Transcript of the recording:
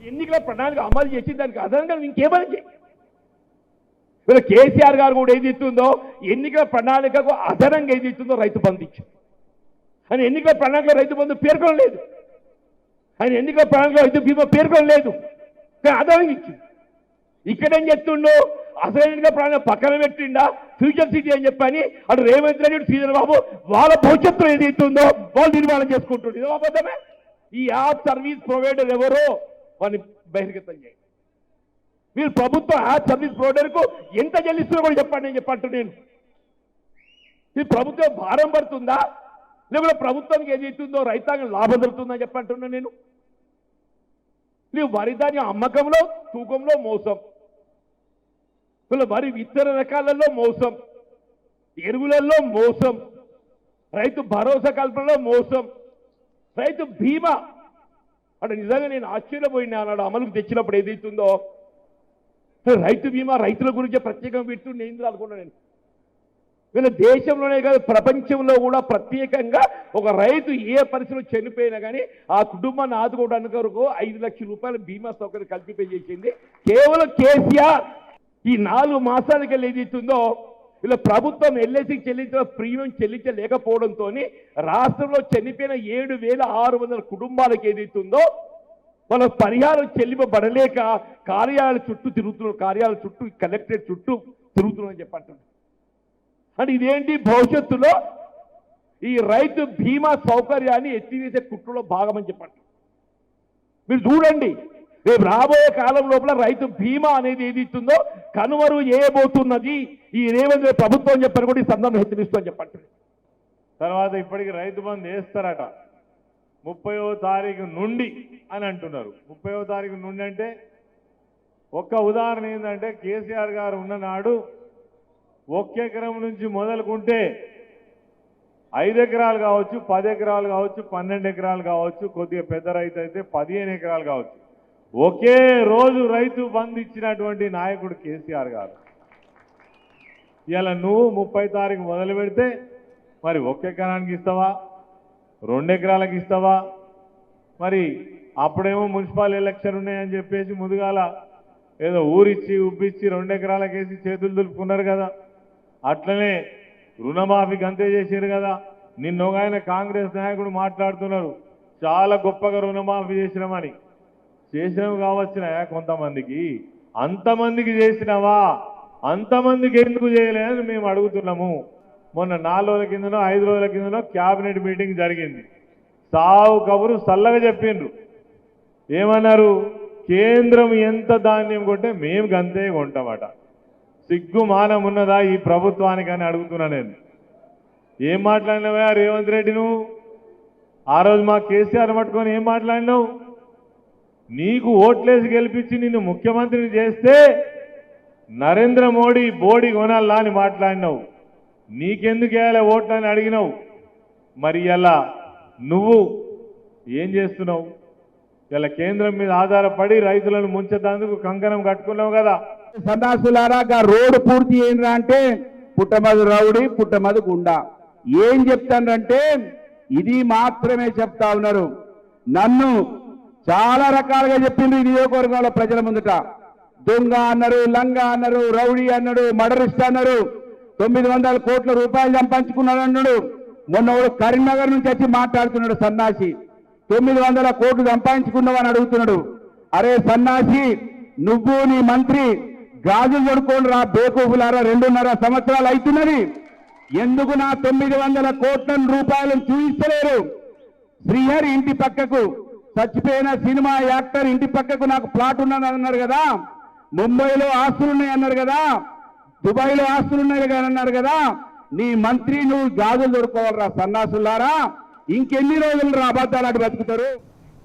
ఎన్నికల ప్రణాళిక అమలు చేసి దానికి అదనంగా ఇంకేమని చేయి. వీళ్ళ కేసీఆర్ గారు కూడా ఏది ఇస్తుందో ఎన్నికల ప్రణాళికకు అదనంగా ఏది ఇస్తుందో రైతు బంధు ఇచ్చింది. ఆయన ఎన్నికల ప్రణాళికలో రైతు బంధు పేర్కొనలేదు, ఆయన ఎన్నికల ప్రణాళికలో రైతు బీమా పేర్కొనలేదు, కానీ అదనంగా ఇచ్చింది. ఇక్కడేం చెప్తుండో అసలు ఎన్నికల ప్రణాళిక పక్కన పెట్టిండా ఫ్యూచర్ సిటీ అని చెప్పని అటు రేవంత్ రెడ్డి శ్రీధర్ బాబు వాళ్ళ భవిష్యత్తులో ఏది ఇస్తుందో వాళ్ళు నిర్మాణం చేసుకుంటుండే. ఇది అబద్ధమే. ఈ యాప్ సర్వీస్ ప్రొవైడర్ ఎవరో వాడిని బహిర్గతం చేయండి. మీరు ప్రభుత్వ యాప్ సర్వీస్ ప్రొవైడర్కు ఎంత చెల్లిస్తున్నా కూడా చెప్పండి. నేను చెప్పంటు నేను ఈ ప్రభుత్వం భారం పడుతుందా లేకపోతే ప్రభుత్వానికి ఏది ఇస్తుందో రైతాంగం లాభం దొరుకుతుందని చెప్పంటున్నా నేను. నువ్వు వరి ధాన్యం అమ్మకంలో తూకంలో మోసం, వీళ్ళ వరి విత్తన రకాలలో మోసం, ఎరువులలో మోసం, రైతు భరోసా కల్పనలో మోసం, రైతు బీమా అంటే నిజంగా నేను ఆశ్చర్యపోయినా అన్నాడు అమలుకు తెచ్చినప్పుడు ఏదైతుందో రైతు బీమా రైతుల గురించి ప్రత్యేకంగా పెడుతుండే నేను అనుకున్నాను. నేను వీళ్ళ దేశంలోనే కాదు ప్రపంచంలో కూడా ప్రత్యేకంగా ఒక రైతు ఏ పరిస్థితిలో చనిపోయినా కానీ ఆ కుటుంబాన్ని ఆదుకోవడానికి వరకు 5 లక్షల రూపాయల బీమా సౌకర్యం కల్పింపజేసింది కేవలం కేసీఆర్. ఈ 4 మాసాలకి వెళ్ళి ఏదైతుందో వీళ్ళ ప్రభుత్వం ఎల్ఐసికి చెల్లించిన ప్రీమియం చెల్లించలేకపోవడంతో రాష్ట్రంలో చనిపోయిన 7,600 కుటుంబాలకు ఏదైతుందో వాళ్ళ పరిహారం చెల్లింపబడలేక కార్యాలయాల చుట్టూ తిరుగుతున్నారు, కార్యాలయాల చుట్టూ కలెక్టరేట్ చుట్టూ తిరుగుతున్నారని చెప్పంటున్నారు. అంటే ఇదేంటి భవిష్యత్తులో ఈ రైతు బీమా సౌకర్యాన్ని ఎత్తివేసే కుట్రలో భాగమని చెప్పండి. మీరు చూడండి రేపు రాబోయే కాలం లోపల రైతు బీమా అనేది ఏది ఇస్తుందో కనుమరుగు చేయబోతున్నది ఈ రేవంత్ ప్రభుత్వం చెప్పని కూడా ఈ సందర్భం హెచ్చరిస్తుందని చెప్పండి. తర్వాత ఇప్పటికి రైతు బంధు వేస్తారట 30వ తారీఖు నుండి అని అంటున్నారు. 30వ తారీఖు నుండి అంటే ఒక్క ఉదాహరణ ఏంటంటే కేసీఆర్ గారు ఉన్న నాడు 1 ఎకరం నుంచి మొదలుకుంటే 5 ఎకరాలు కావచ్చు, 10 ఎకరాలు కావచ్చు, 12 ఎకరాలు కావచ్చు, కొద్దిగా పెద్ద రైతు అయితే 15 ఎకరాలు కావచ్చు, ఒకే రోజు రైతు బంధు ఇచ్చినటువంటి నాయకుడు కేసీఆర్ గారు. ఇలా నువ్వు 30 తారీఖు మొదలు పెడితే మరి 1 ఎకరానికి ఇస్తావా, 2 ఎకరాలకు ఇస్తావా? మరి అప్పుడేమో మున్సిపల్ ఎలక్షన్ ఉన్నాయని చెప్పేసి ముందుగాల ఏదో ఊరిచ్చి ఉబ్బిచ్చి 2 ఎకరాలకు వేసి చేతులు దులుపుకున్నారు కదా. అట్లనే రుణమాఫీకి అంతే చేశారు కదా. నిన్న ఒక ఆయన కాంగ్రెస్ నాయకుడు మాట్లాడుతున్నారు చాలా గొప్పగా రుణమాఫీ చేసినామని. చేసినావు కావచ్చునాయా కొంతమందికి, అంతమందికి చేసినావా? అంతమందికి ఎందుకు చేయలేదని మేము అడుగుతున్నాము. మొన్న 4 రోజుల కిందనో 5 రోజుల కిందనో క్యాబినెట్ మీటింగ్ జరిగింది. సావు కబురు చల్లగా చెప్పిండ్రు. ఏమన్నారు? కేంద్రం ఎంత ధాన్యం కొంటే మేము గంతే కొంటామట. సిగ్గు మానం ఉన్నదా ఈ ప్రభుత్వానికి అని అడుగుతున్నా నేను. ఏం మాట్లాడినావా రేవంత్ రెడ్డి నువ్వు? ఆ రోజు మా కేసీఆర్ పట్టుకొని ఏం మాట్లాడినావు? నీకు ఓట్లేసి గెలిపించి నిన్ను ముఖ్యమంత్రిని చేస్తే నరేంద్ర మోడీ బోడి కొనాలా అని మాట్లాడినావు. నీకెందుకు వేయాలి ఓట్లని అడిగినావు. మరి ఇలా నువ్వు ఏం చేస్తున్నావు? ఇలా కేంద్రం మీద ఆధారపడి రైతులను ముంచేందుకు కంకణం కట్టుకున్నావు కదా. సన్నాసులారా రోడ్డు పూర్తి ఏంద్రా అంటే పుట్టమదు రౌడీ పుట్టమదు గుండా. ఏం చెప్తానంటే ఇది మాత్రమే చెప్తా ఉన్నారు. నన్ను చాలా రకాలుగా చెప్పిండ్రు ఈ నియోజకవర్గంలో ప్రజల ముందుట. దొంగ అన్నారు, లంగా అన్నారు, రౌడీ అన్నాడు, మర్డరిస్ట్ అన్నారు, 900 కోట్ల రూపాయలు సంపాదించుకున్నాడు అన్నాడు. మొన్న కరీంనగర్ నుంచి వచ్చి మాట్లాడుతున్నాడు సన్నాసి. 900 కోట్లు సంపాదించుకున్నావు అని అడుగుతున్నాడు. అరే సన్నాసి, నువ్వు నీ మంత్రి గాజులు కొడుకోండి రా బేకూఫులారా. 2.5 సంవత్సరాలు అవుతున్నది. ఎందుకు నా 900 కోట్ల రూపాయలను చూపిస్తలేరు? శ్రీహరి ఇంటి పక్కకు చచ్చిపోయిన సినిమా యాక్టర్ ఇంటి పక్కకు నాకు ప్లాట్ ఉన్నది అన్నారు కదా. ముంబైలో ఆస్తులు ఉన్నాయి అన్నారు కదా. దుబాయ్లో ఆస్తులు ఉన్నాయి అన్నారు కదా. నీ మంత్రి నువ్వు గాజులు దొరుకోవాలరా సన్నాసులారా. ఇంకెన్ని రోజులు రా అబద్ధాలు అటు బతుకుతారు?